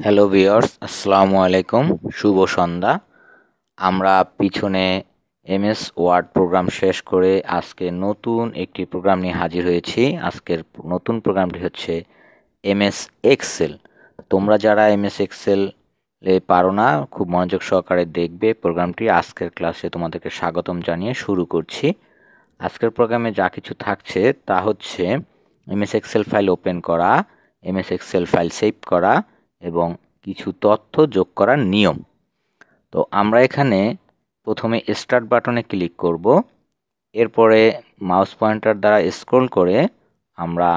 Hello viewers, আসসালামু আলাইকুম। শুভ সন্ধ্যা। আমরা পিছনে এমএস ওয়ার্ড প্রোগ্রাম শেষ করে আজকে নতুন একটি প্রোগ্রাম নিয়ে হাজির হয়েছি। আজকের নতুন প্রোগ্রামটি হচ্ছে এমএস এক্সেল। তোমরা যারা এমএস এক্সেল পারো না, খুব মনোযোগ সহকারে দেখবে প্রোগ্রামটি। আজকের ক্লাসে তোমাদেরকে স্বাগতম জানিয়ে শুরু করছি। আজকের প্রোগ্রামে যা কিছু থাকছে তা হচ্ছে এমএস এক্সেল ফাইল ওপেন করা, এমএস এক্সেল ফাইল সেভ করা এবং কিছু তথ্য যোগ করার নিয়ম। তো আমরা এখানে প্রথমে স্টার্ট বাটনে ক্লিক করব। এরপরে মাউস পয়েন্টার দ্বারা স্ক্রল করে আমরা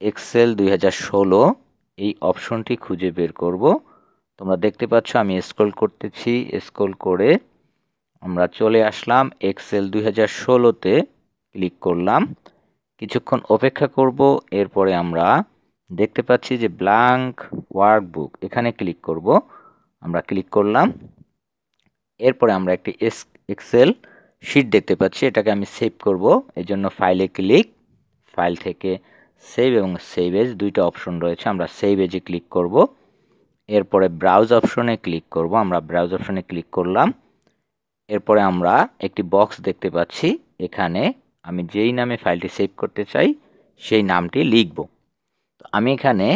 এক্সেল 2016 এই অপশনটি খুঁজে বের করব। তোমরা দেখতে পাচ্ছ আমি স্ক্রল করতেছি। স্ক্রল করে আমরা চলে আসলাম এক্সেল 2016-তে ক্লিক করলাম। কিছুক্ষণ অপেক্ষা করব। এরপরে আমরা দেখতে পাচ্ছি যে ব্ল্যাঙ্ক ওয়ার্কবুক, এখানে ক্লিক করব। আমরা ক্লিক করলাম। এরপরে আমরা একটি এক্সেল শিট দেখতে পাচ্ছি, এটাকে আমি সেভ করব। এই জন্য ফাইলে ক্লিক, ফাইল থেকে সেভ এবং সেভ এজ দুইটা অপশন রয়েছে, আমরা সেভ এজে ক্লিক করব। এরপরে ব্রাউজ অপশনে ক্লিক করব। আমরা ব্রাউজ অপশনে ক্লিক করলাম। এরপরে আমরা একটি বক্স দেখতে পাচ্ছি, এখানে আমি যেই নামে ফাইলটি সেভ করতে চাই সেই নামটি লিখব। আমি এখানে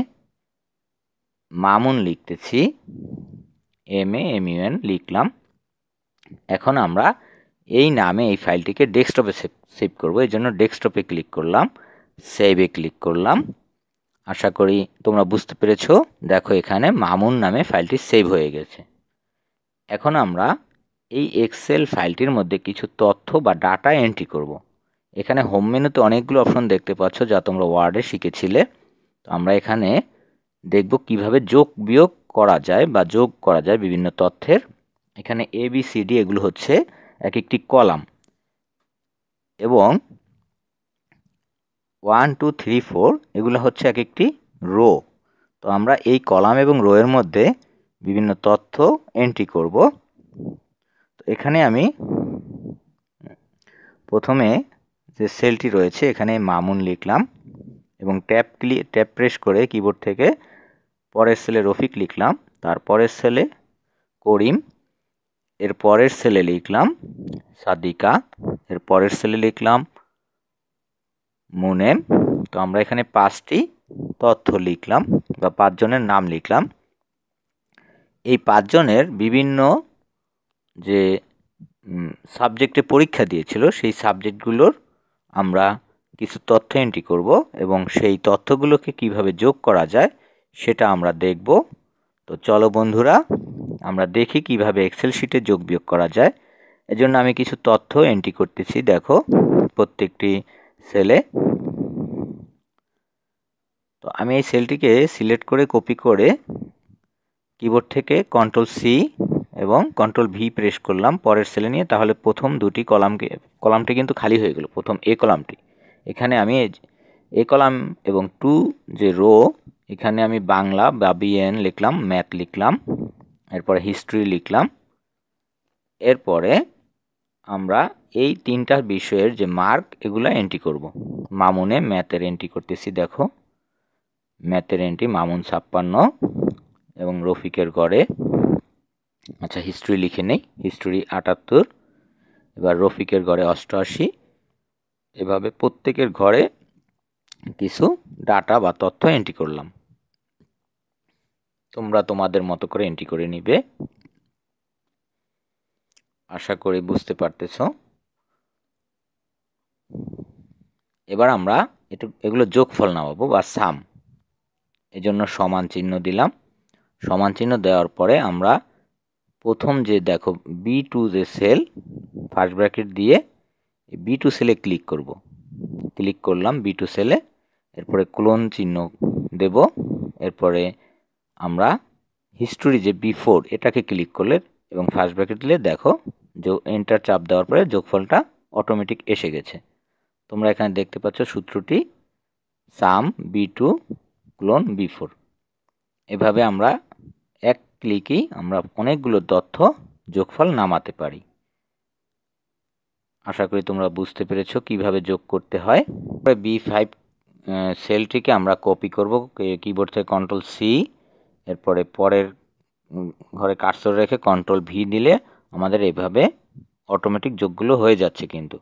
মামুন লিখতেছি, MAMUN লিখলাম। এখন আমরা এই নামে এই ফাইলটিকে ডেস্কটপে সেভ করব। এই জন্য ডেস্কটপে ক্লিক করলাম, সেভে ক্লিক করলাম। আশা করি তোমরা বুঝতে পেরেছো। দেখো এখানে মামুন নামে ফাইলটি সেভ হয়ে গেছে। এখন আমরা এই এক্সেল ফাইলটির মধ্যে কিছু তথ্য বা ডাটা এন্ট্রি করব। এখানে হোম মেনুতে অনেকগুলো অপশন দেখতে পাচ্ছ যা তোমরা ওয়ার্ডে শিখেছিলে। তো আমরা এখানে দেখব কিভাবে যোগ বিয়োগ করা যায় বা যোগ করা যায় বিভিন্ন তথ্যের। এখানে ABCD এগুলো হচ্ছে এক একটি কলাম এবং 1 2 3 4 এগুলো হচ্ছে এক একটি রো। তো আমরা এই কলাম এবং রো এর মধ্যে বিভিন্ন তথ্য এন্ট্রি করব। তো এখানে আমি প্রথমে যে সেলটি রয়েছে এখানে মামুন লিখলাম এবং ট্যাব প্রেস করে কিবোর্ড থেকে পরের সেলে রফিক লিখলাম। তারপরের সেলে করিম, এর পরের সেলে লিখলাম সাদিকা, এর পরের সেলে লিখলাম মুনেম। তো আমরা এখানে 5টি তথ্য লিখলাম বা 5 জনের নাম লিখলাম। এই 5 জনের বিভিন্ন যে সাবজেক্টে পরীক্ষা দিয়েছিল সেই সাবজেক্টগুলোর আমরা কিছু তথ্য এন্ট্রি করব এবং সেই তথ্যগুলোকে কিভাবে যোগ করা যায় সেটা আমরা দেখব। তো চলো বন্ধুরা, আমরা দেখি কিভাবে এক্সেল শিটে যোগ বিয়োগ করা যায়। এজন্য আমি কিছু তথ্য এন্ট্রি করতেছি, দেখো প্রত্যেকটি সেলে। তো আমি এই সেলটিকে সিলেক্ট করে কপি করে কিবোর্ড থেকে CTRL-C এবং CTRL-V প্রেস করলাম পরের সেলে নিয়ে। তাহলে প্রথম দুটি কলামটি কিন্তু খালি হয়ে গেল, প্রথম এ কলামটি। এখানে আমি এ কলাম এবং 2 যে রো, এখানে আমি বাংলা বা BN লিখলাম, ম্যাথ লিখলাম, এরপরে হিস্ট্রি লিখলাম। এরপরে আমরা এই 3টা বিষয়ের যে মার্ক এগুলো এন্ট্রি করব। মামুনে ম্যাথের এন্ট্রি করতেছি, দেখো ম্যাথের এন্ট্রি মামুন 56 এবং রফিকের গড়ে, আচ্ছা হিস্ট্রি লিখে নেই, হিস্ট্রি 78, এবার রফিকের ঘরে 88। এভাবে প্রত্যেকের ঘরে কিছু ডাটা বা তথ্য এন্ট্রি করলাম। তোমরা তোমাদের মতো করে এন্ট্রি করে নিবে। আশা করি বুঝতে পারতেছো। এবার আমরা এগুলো যোগফল নামাবো বা সাম। এজন্য সমান চিহ্ন দিলাম। সমান চিহ্ন দেওয়ার পরে আমরা প্রথম যে দেখো B2 যে সেল, ফার্স্ট ব্র্যাকেট দিয়ে B2 সেলে ক্লিক করব। ক্লিক করলাম B2 সেলে, এরপরে ক্লোন চিহ্ন দেব। এরপরে আমরা হিস্টোরি যে B4 এটাকে ক্লিক করলে এবং ফার্স্ট ব্র্যাকেট দিলে দেখো এন্টার চাপ দেওয়ার পরে যোগফলটা অটোমেটিক এসে গেছে। তোমরা এখানে দেখতে পাচ্ছ সূত্রটি সাম B2 ক্লোন B4। এভাবে আমরা এক ক্লিকই আমরা অনেকগুলো তথ্য যোগফল নামাতে পারি। আশা করি তোমরা বুঝতে পেরেছো কিভাবে যোগ করতে হয়। B5 সেলটিকে আমরা কপি করব, কিবোর্ড থেকে CTRL-C এরপরে পরের ঘরে কার্সর রেখে কন্ট্রোল ভি দিলে আমাদের এইভাবে অটোমেটিক যোগগুলো হয়ে যাচ্ছে কিন্তু।